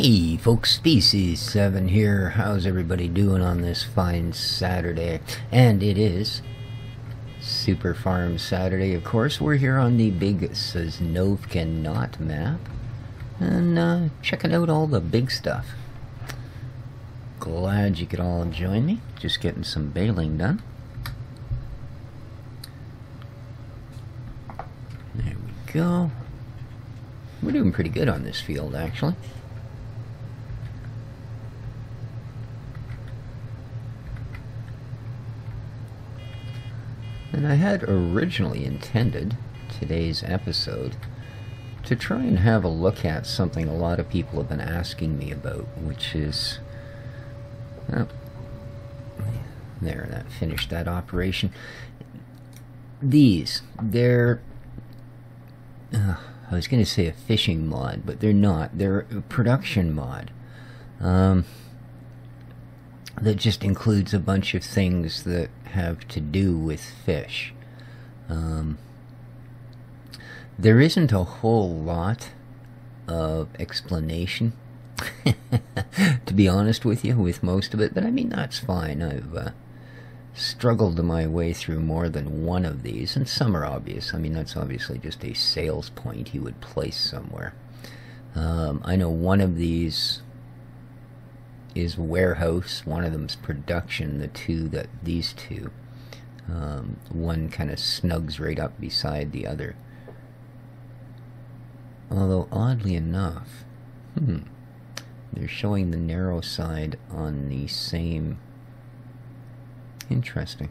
Hey folks, Species 7 here. How's everybody doing on this fine Saturday? And it is Super Farm Saturday, of course. We're here on the big Sosnovka Not map and checking out all the big stuff. Glad you could all join me. Just getting some baling done. There we go. We're doing pretty good on this field, actually. And I had originally intended today's episode to try and have a look at something a lot of people have been asking me about, which is, oh, there, that finished that operation. They're, I was going to say a fishing mod, but they're not. They're a production mod. That just includes a bunch of things that have to do with fish. There isn't a whole lot of explanation, to be honest with you, with most of it, but I mean, that's fine. I've struggled my way through more than one of these, and some are obvious. I mean, that's obviously just a sales point he would place somewhere. I know one of these is warehouse, one of them's production, these two, one kind of snugs right up beside the other. Although, oddly enough, they're showing the narrow side on the same. Interesting.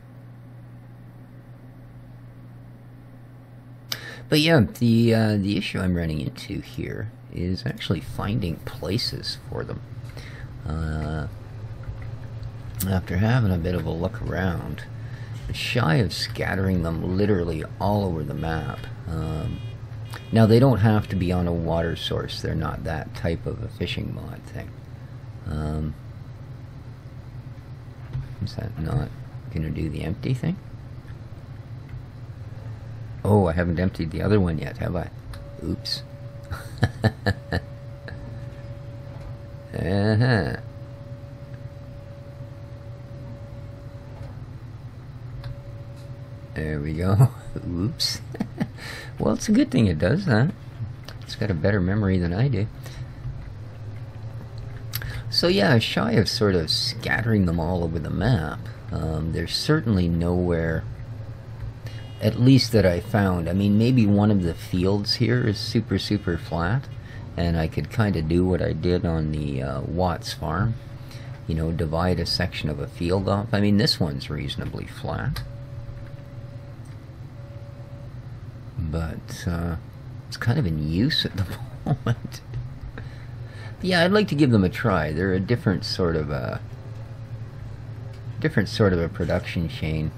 But yeah, the issue I'm running into here is actually finding places for them. After having a bit of a look around, shy of scattering them literally all over the map. Now, they don't have to be on a water source. They're not that type of a fishing mod thing. Is that not going to do the empty thing? Oh, I haven't emptied the other one yet, have I? Oops. Uh-huh. There we go. Oops. Well, it's a good thing it does that. It's got a better memory than I do. So yeah, shy of sort of scattering them all over the map, there's certainly nowhere, at least that I found. I mean, maybe one of the fields here is super flat, and I could kind of do what I did on the Watts farm. You know, divide a section of a field off. I mean, this one's reasonably flat. But it's kind of in use at the moment. But yeah, I'd like to give them a try. They're a different sort of a production chain.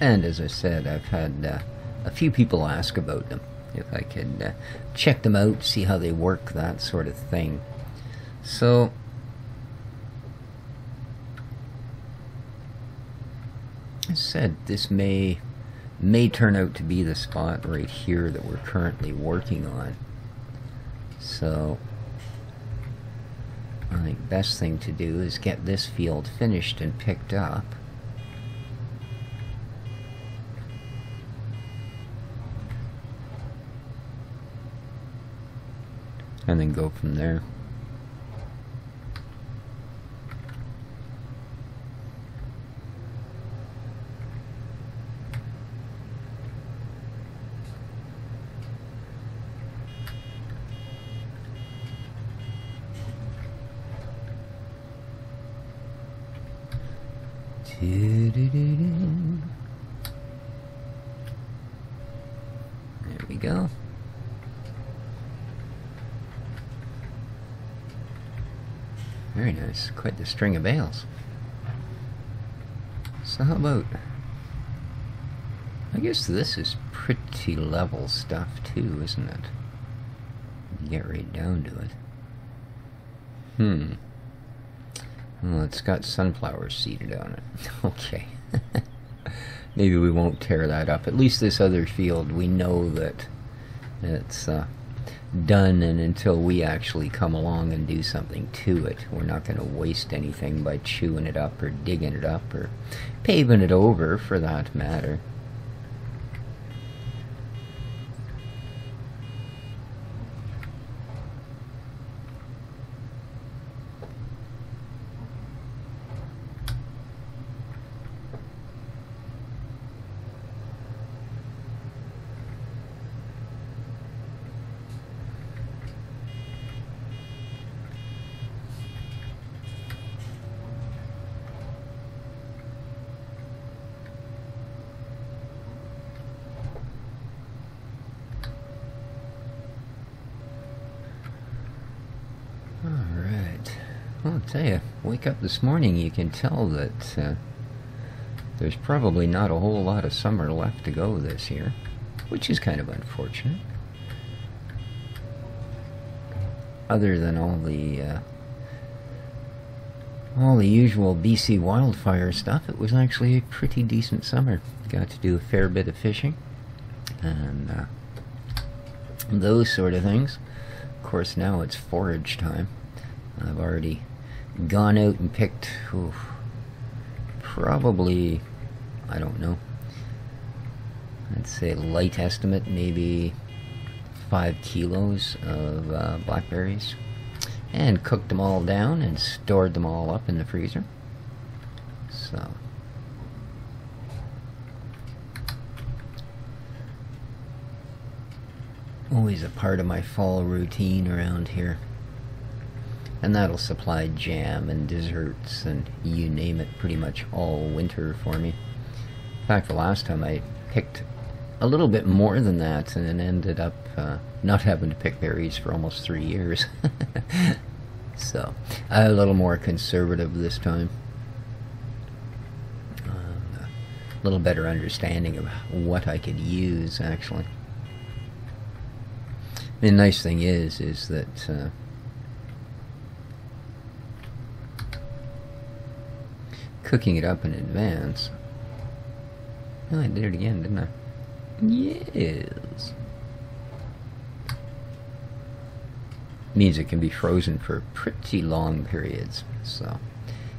And as I said, I've had a few people ask about them. If I could check them out, see how they work, that sort of thing. So as I said, this may turn out to be the spot right here that we're currently working on. So I think best thing to do is get this field finished and picked up. And then go from there. There we go. Very nice. Quite the string of bales. So how about, I guess this is pretty level stuff too, isn't it? Get right down to it. Well, it's got sunflower seeded on it. Okay. maybe we won't tear that up. At least this other field, we know that it's done, and until we actually come along and do something to it, we're not going to waste anything by chewing it up or digging it up or paving it over, for that matter. Well, I'll tell you, wake up this morning, you can tell that there's probably not a whole lot of summer left to go this year, which is kind of unfortunate. Other than all the usual BC wildfire stuff, it was actually a pretty decent summer. Got to do a fair bit of fishing and those sort of things. Of course, now it's forage time. I've already gone out and picked probably, I don't know, I'd say light estimate, maybe 5 kilos of blackberries, and cooked them all down and stored them all up in the freezer. So always a part of my fall routine around here. And that'll supply jam and desserts and you name it pretty much all winter for me. In fact, the last time I picked a little bit more than that and ended up not having to pick berries for almost 3 years. So, I'm a little more conservative this time. A little better understanding of what I could use, actually. The nice thing is that cooking it up in advance. Oh, I did it again, didn't I? Yes. Means it can be frozen for pretty long periods. So,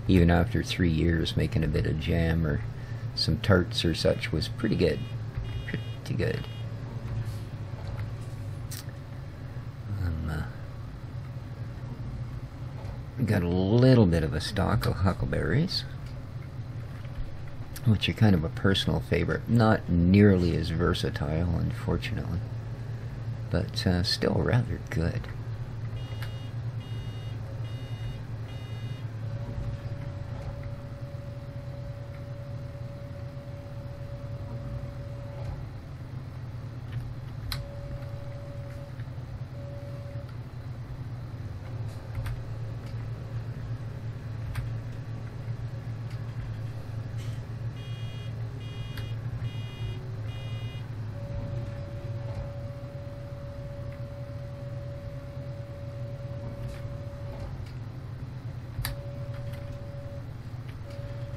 even after 3 years, making a bit of jam or some tarts or such was pretty good. Pretty good. Got a little bit of a stock of huckleberries, which are kind of a personal favorite. Not nearly as versatile, unfortunately, but still rather good.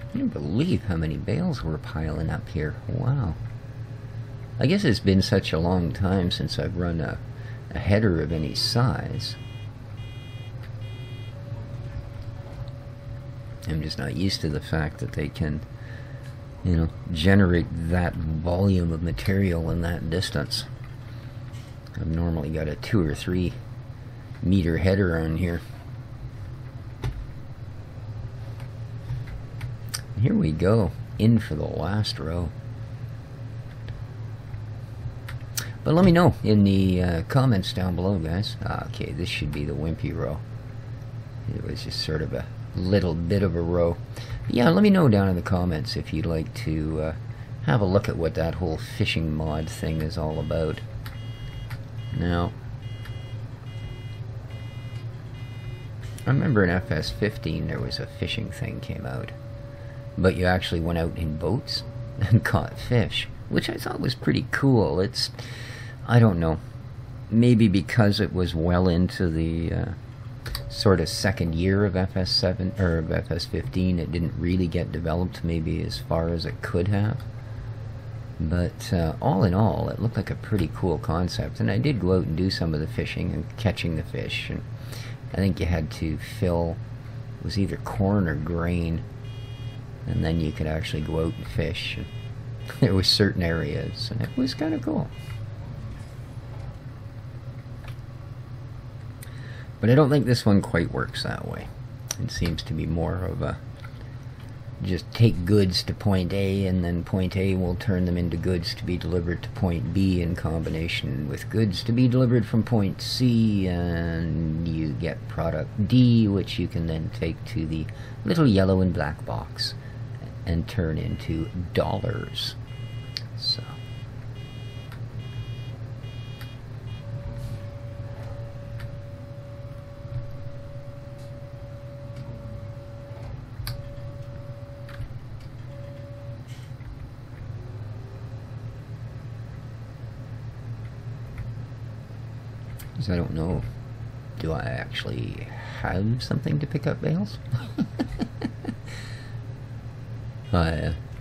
I can't believe how many bales were piling up here. Wow. I guess it's been such a long time since I've run a header of any size. I'm just not used to the fact that they can, you know, generate that volume of material in that distance. I've normally got a 2 or 3 meter header on here. Here we go, in for the last row. But let me know in the comments down below, guys. Okay, this should be the wimpy row. It was just sort of a little bit of a row. But yeah, let me know down in the comments if you'd like to have a look at what that whole fishing mod thing is all about. Now, I remember in FS15 there was a fishing thing came out, but you actually went out in boats and caught fish, which I thought was pretty cool. It's, I don't know, maybe because it was well into the sort of second year of FS7 or of FS15, it didn't really get developed maybe as far as it could have. But all in all, it looked like a pretty cool concept. And I did go out and do some of the fishing and catching the fish. And I think you had to fill, it was either corn or grain, and then you could actually go out and fish. And there were certain areas, and it was kind of cool. But I don't think this one quite works that way. It seems to be more of a just take goods to point A, and then point A will turn them into goods to be delivered to point B in combination with goods to be delivered from point C, and you get product D, which you can then take to the little yellow and black box and turn into dollars. So I don't know, do I actually have something to pick up bales?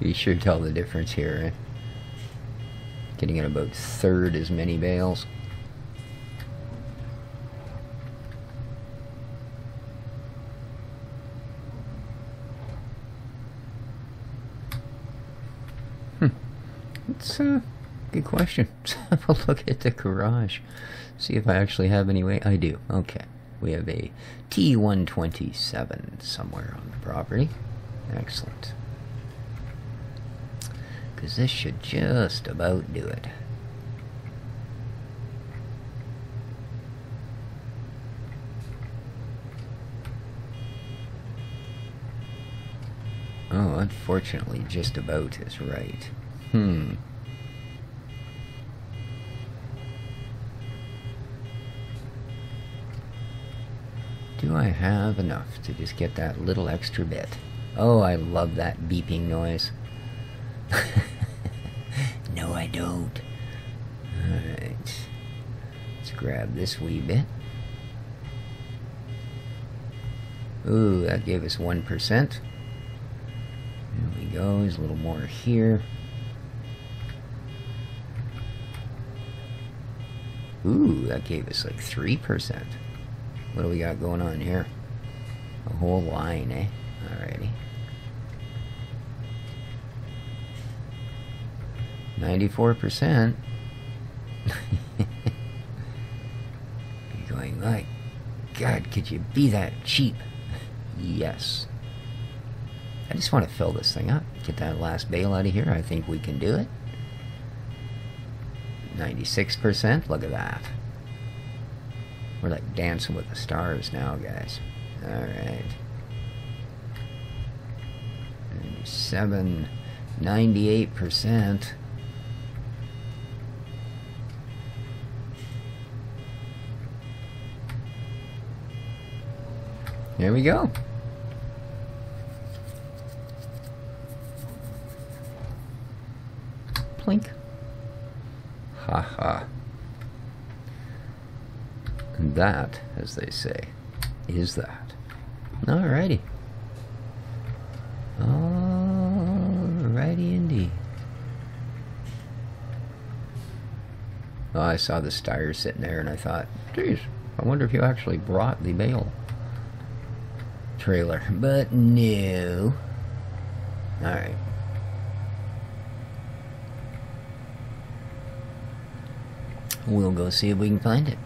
You sure tell the difference here, eh? Getting in about third as many bales. It's a good question. Let's have a look at the garage. See if I actually have any way. I do. Okay. We have a T127 somewhere on the property. Excellent. Because this should just about do it. Oh, unfortunately, just about is right. Do I have enough to just get that little extra bit? Oh, I love that beeping noise. No, I don't. Alright. Let's grab this wee bit. Ooh, that gave us 1%. There we go. There's a little more here. Ooh, that gave us like 3%. What do we got going on here? A whole line, eh? Alrighty. 94%. You're going like, God, could you be that cheap? Yes. I just want to fill this thing up. Get that last bale out of here. I think we can do it. 96%. Look at that. We're like dancing with the stars now, guys. Alright. 97, 98%. There we go. Plink. Ha ha. And that, as they say, is that. Alrighty. Alrighty indeed. Oh, I saw the Steyr sitting there and I thought, geez, I wonder if you actually brought the Bale trailer. But no. Alright. We'll go see if we can find it.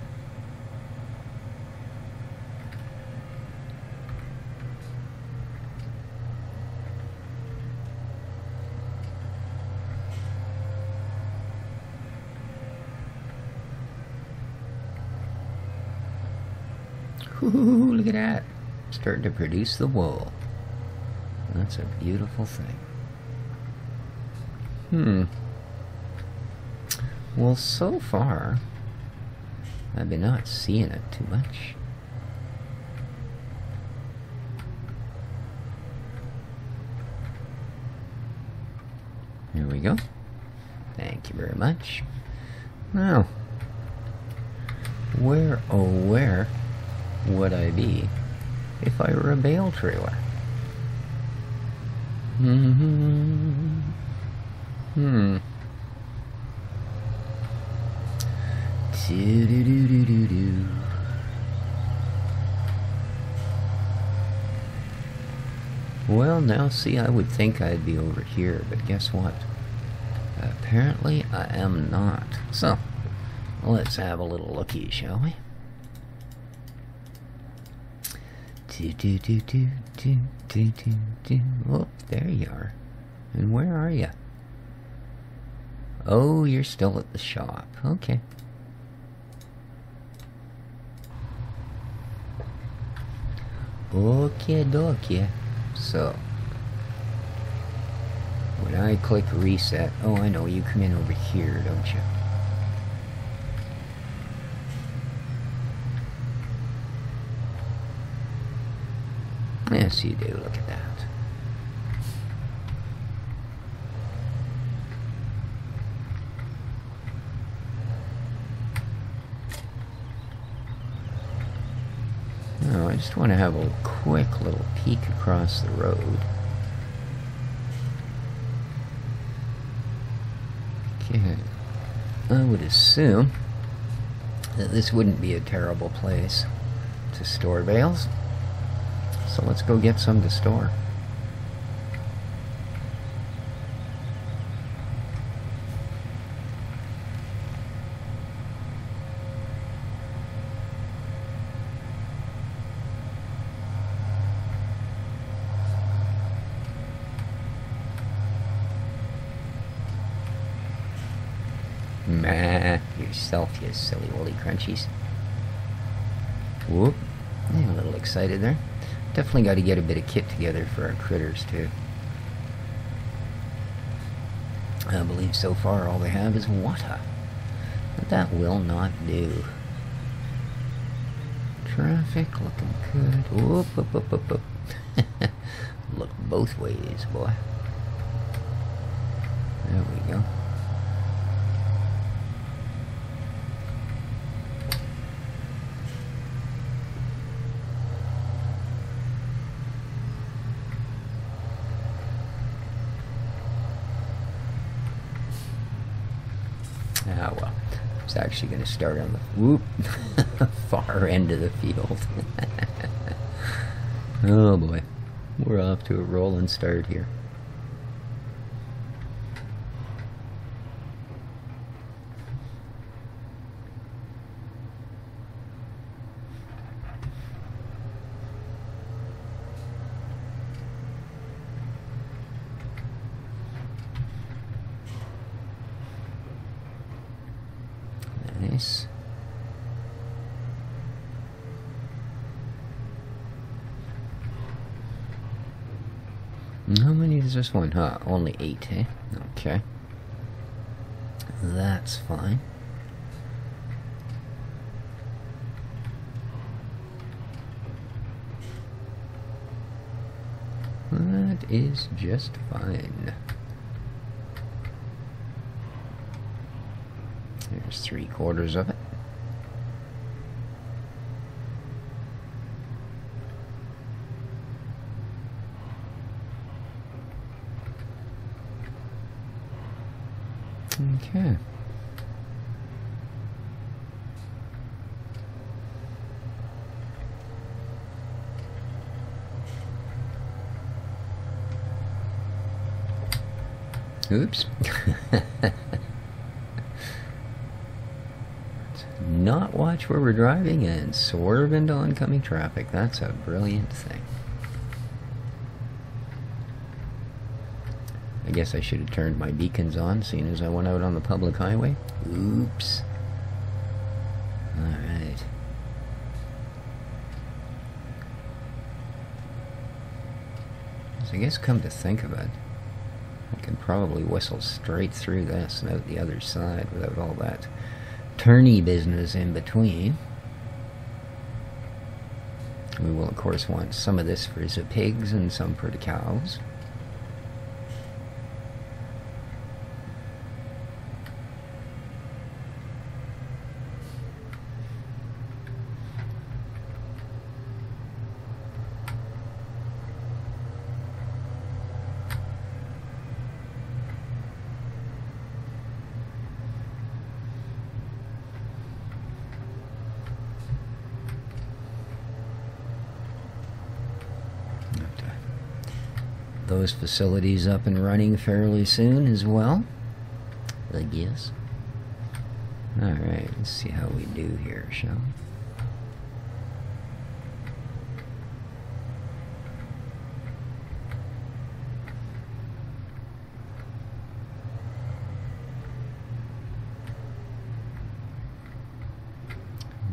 Ooh, look at that. Starting to produce the wool. That's a beautiful thing. Well, so far, I've been not seeing it too much. Here we go. Thank you very much. Now, where, oh where would I be if I were a bale trailer? Do do do do do do. Well, now see, I would think I'd be over here, but guess what? Apparently I am not. So, let's have a little looky, shall we? Do do do do do do do do. Oh, there you are. And where are you? Oh, you're still at the shop. Okay. Okay, dokie. So, when I click reset, oh, I know, you come in over here, don't you? Yes, you do. Look at that. Oh, I just want to have a quick little peek across the road. Okay. I would assume that this wouldn't be a terrible place to store bales. So let's go get some to store. Meh, yourself, you silly woolly crunchies. Whoop. Yeah, a little excited there. Definitely got to get a bit of kit together for our critters, too. I believe so far all they have is water. But that will not do. Traffic looking good. Whoop, whoop, whoop, whoop, whoop. Look both ways, boy. There we go. Ah, well, it's actually going to start on the whoop far end of the field. Oh boy, we're off to a rolling start here. Nice. How many is this one? Huh, only 8, eh? Okay. That's fine. That is just fine. There's 3/4 of it. Okay. Oops. Not watch where we're driving and swerve into oncoming traffic. That's a brilliant thing. I guess I should have turned my beacons on, seeing as I went out on the public highway. Oops. Alright. So I guess come to think of it, I can probably whistle straight through this and out the other side without all that turny business in between. We will of course want some of this for the pigs and some for the cows. those facilities up and running fairly soon as well, I guess. Alright, let's see how we do here, shall we?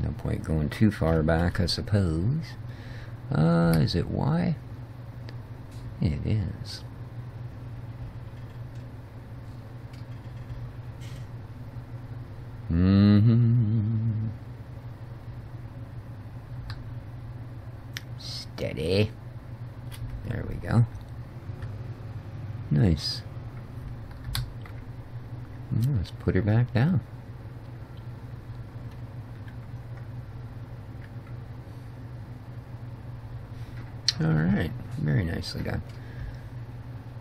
No point going too far back, I suppose. Is it Y? It is. Steady. There we go. Nice. Let's put her back down. Alright, very nicely done.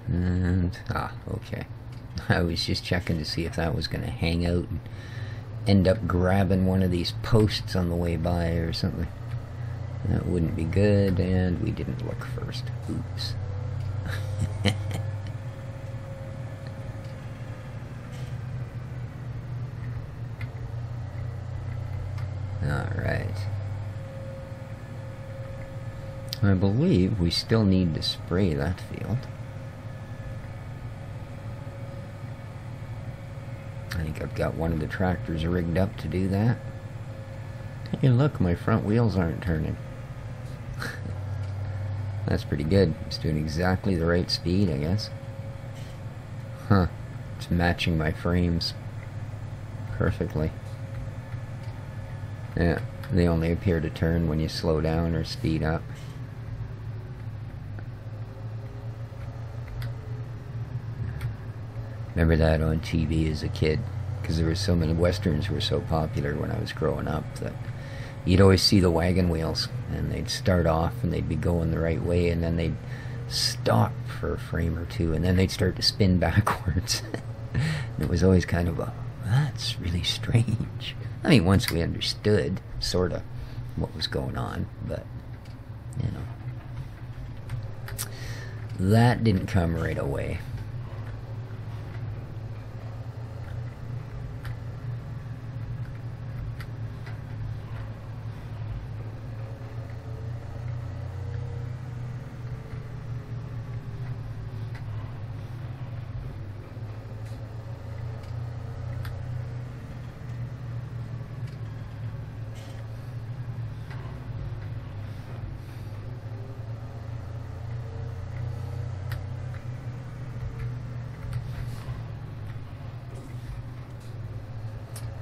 And, okay. I was just checking to see if that was going to hang out and end up grabbing one of these posts on the way by or something. That wouldn't be good, and we didn't look first. Oops. Alright. I believe we still need to spray that field. I think I've got one of the tractors rigged up to do that. Hey, look, my front wheels aren't turning. That's pretty good. It's doing exactly the right speed, I guess. Huh. It's matching my frames perfectly. Yeah, they only appear to turn when you slow down or speed up. Remember that on TV as a kid, because there were so many westerns were so popular when I was growing up that you'd always see the wagon wheels, and they'd start off and they'd be going the right way, and then they'd stop for a frame or two, and then they'd start to spin backwards. And it was always kind of that's really strange. I mean, once we understood sort of what was going on, but you know, that didn't come right away.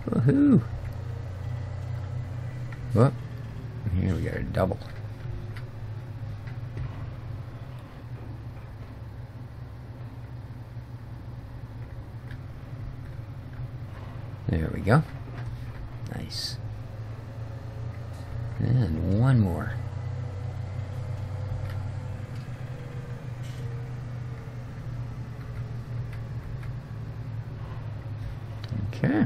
Woohoo! Well, here we got a double. There we go. Nice. And one more. Okay.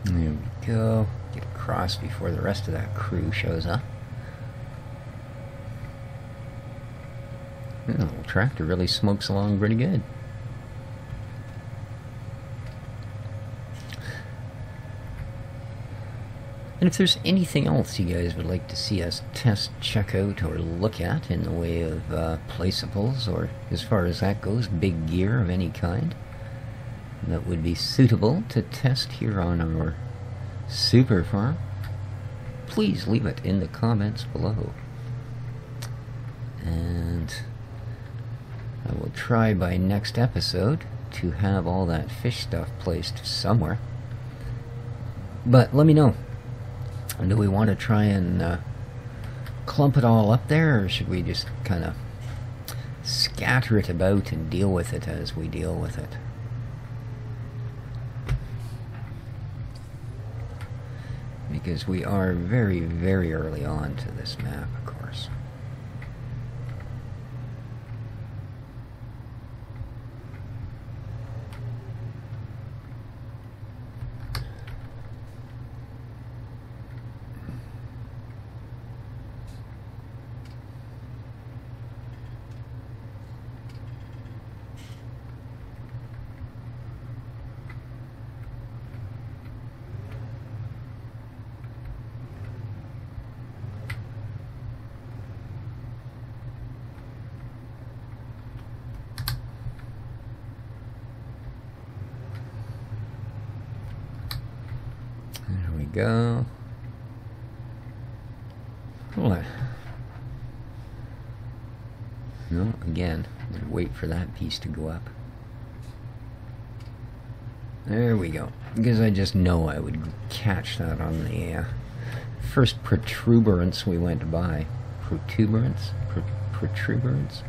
There we go. Get across before the rest of that crew shows up. The little tractor really smokes along pretty good. And if there's anything else you guys would like to see us test, check out, or look at in the way of placeables, or as far as that goes, big gear of any kind, that would be suitable to test here on our super farm, please leave it in the comments below. And I will try by next episode to have all that fish stuff placed somewhere. But let me know. Do we want to try and clump it all up there, or should we just kind of scatter it about and deal with it as we deal with it? Because we are very, very early on to this map, of course. Go. Hold on. No, again, I'm gonna wait for that piece to go up. There we go. Because I just know I would catch that on the first protuberance we went by. Protuberance? Protuberance?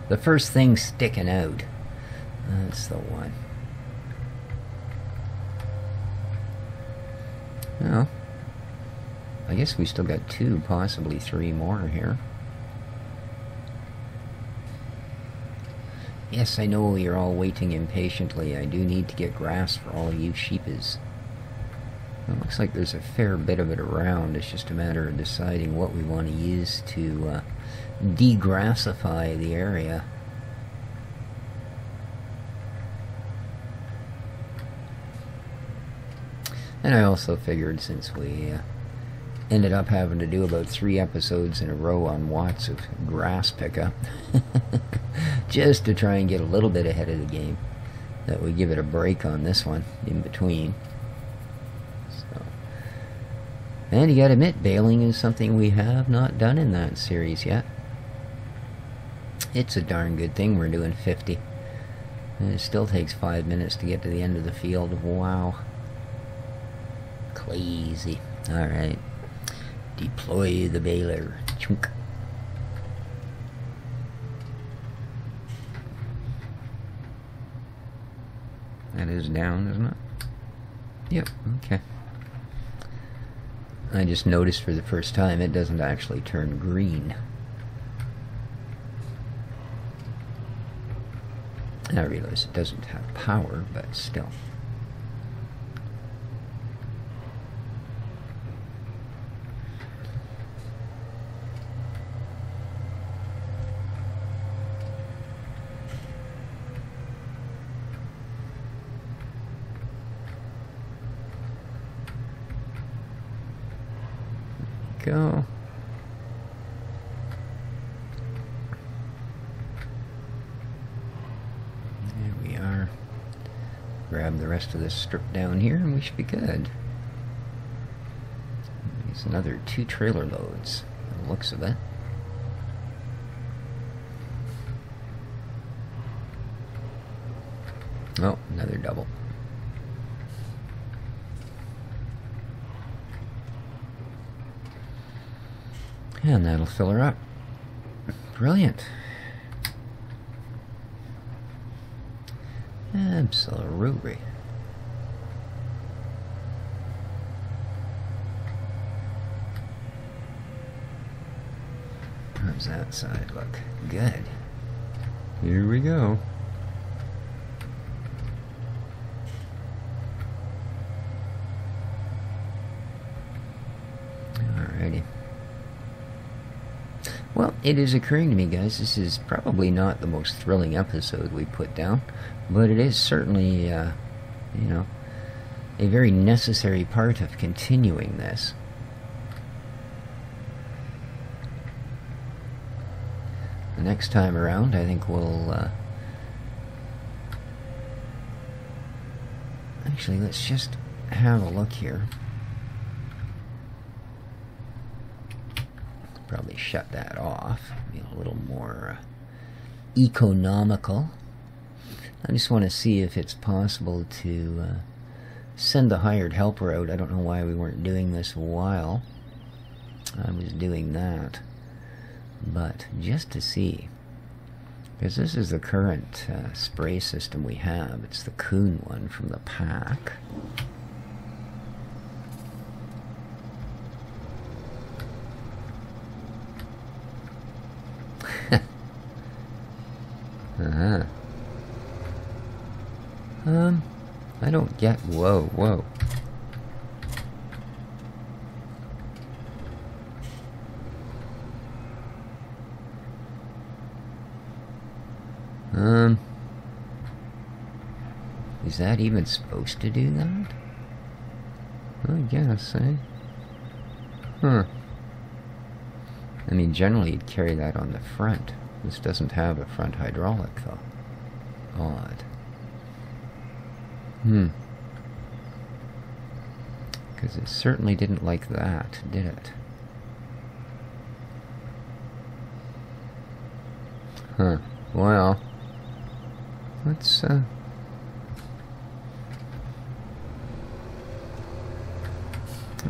The first thing sticking out. That's the one. Well, I guess we still got 2, possibly 3 more here. Yes, I know you're all waiting impatiently. I do need to get grass for all you sheepies. It looks like there's a fair bit of it around. It's just a matter of deciding what we want to use to degrassify the area. And I also figured, since we ended up having to do about 3 episodes in a row on watts of grass pickup, just to try and get a little bit ahead of the game, that we give it a break on this one in between. So, and you gotta admit, baling is something we have not done in that series yet. It's a darn good thing we're doing 50. And it still takes 5 minutes to get to the end of the field. Wow. Crazy. Alright. Deploy the baler. Chunk. That is down, isn't it? Yep, okay. I just noticed for the first time it doesn't actually turn green. I realize it doesn't have power, but still. Go. There we are. Grab the rest of this strip down here and we should be good. There's another 2 trailer loads, by the looks of it. Oh, another double. And that'll fill her up. Brilliant. Absolutely. How's that side look? Good. Here we go. Alrighty. Well, it is occurring to me, guys, this is probably not the most thrilling episode we put down, but it is certainly, you know, a very necessary part of continuing this. The next time around, I think we'll, actually, let's just have a look here. Probably shut that off, be a little more economical. I just want to see if it's possible to send the hired helper out. I don't know why we weren't doing this a while. I was doing that. But just to see, because this is the current spray system we have. It's the Coon one from the pack. Uh-huh. I don't get... Whoa, whoa. Is that even supposed to do that? I guess, eh? Huh. I mean, generally you'd carry that on the front. This doesn't have a front hydraulic, though. Odd. Because it certainly didn't like that, did it? Huh. Well, let's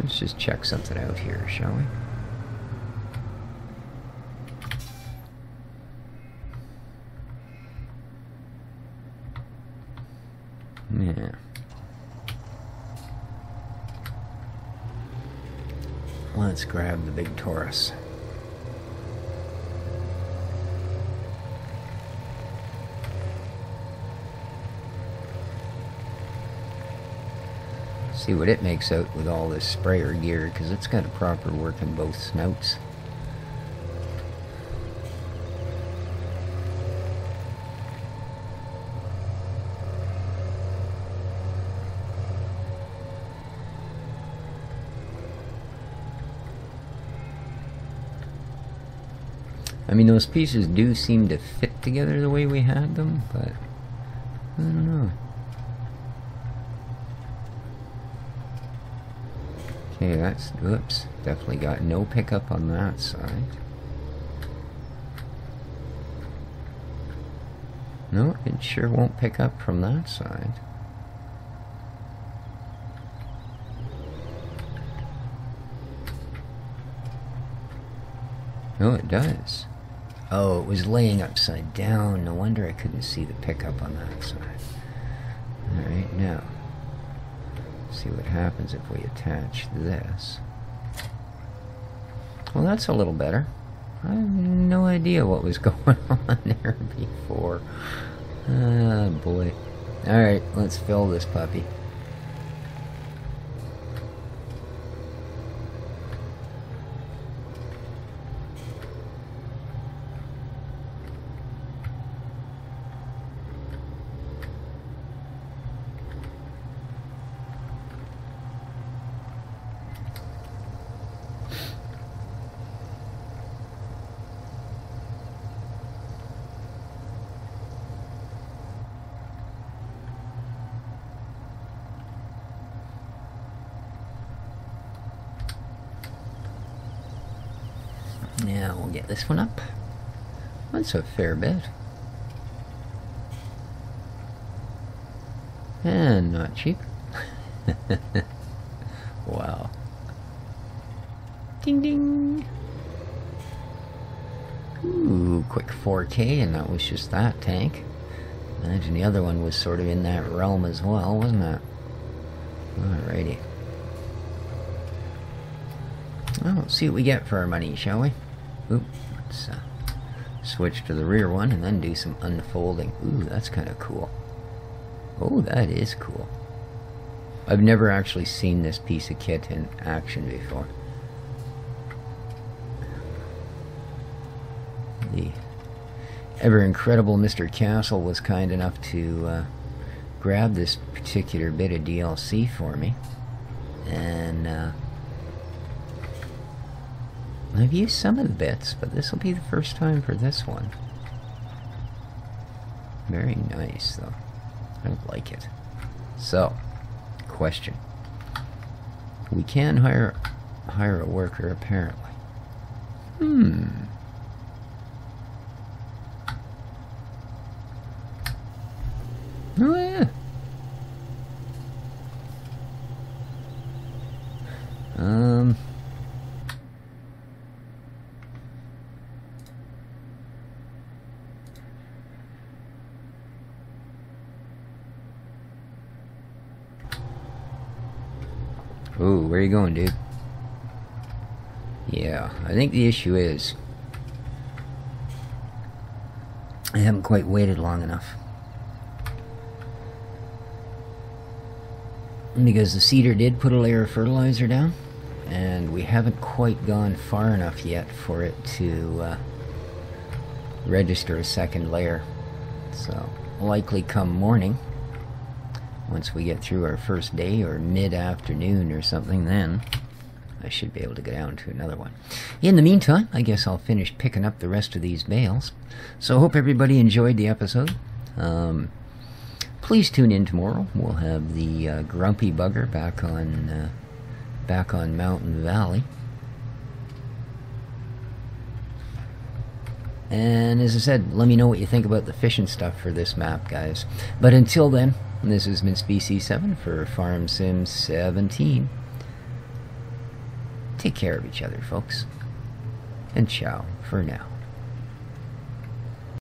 just check something out here, shall we? Yeah. Let's grab the big Taurus. See what it makes out with all this sprayer gear, because it's got a proper work in both snouts. I mean, those pieces do seem to fit together the way we had them, but I don't know. Okay, that's, oops, definitely got no pickup on that side. No, it sure won't pick up from that side. No, it does. Oh, it was laying upside down. No wonder I couldn't see the pickup on that side. Alright, now. See what happens if we attach this. Well, that's a little better. I have no idea what was going on there before. Ah, boy. Alright, let's fill this puppy. Now we'll get this one up. That's a fair bit. And not cheap. Wow. Ding ding. Ooh, quick 4K, and that was just that tank. Imagine the other one was sort of in that realm as well, wasn't it? Alrighty. Well, let's see what we get for our money, shall we? Oop, let's switch to the rear one and then do some unfolding. Ooh, that's kind of cool. Oh, that is cool. I've never actually seen this piece of kit in action before. The ever incredible Mr. Castle was kind enough to grab this particular bit of DLC for me. And I've used some of the bits, but this will be the first time for this one. Very nice, though. I like it. So, question. We can hire a worker, apparently. Oh, yeah. Ooh, where are you going, dude? Yeah, I think the issue is I haven't quite waited long enough. Because the seeder did put a layer of fertilizer down, and we haven't quite gone far enough yet for it to register a second layer. So, likely come morning, once we get through our first day, or mid-afternoon or something, then I should be able to get down to another one. In the meantime, I guess I'll finish picking up the rest of these bales. So, hope everybody enjoyed the episode. Please tune in tomorrow. We'll have the grumpy bugger back on Mountain Valley. And as I said, let me know what you think about the fishing stuff for this map, guys. But until then, this has been Species7 for Farm Sim 17. Take care of each other, folks. And ciao for now.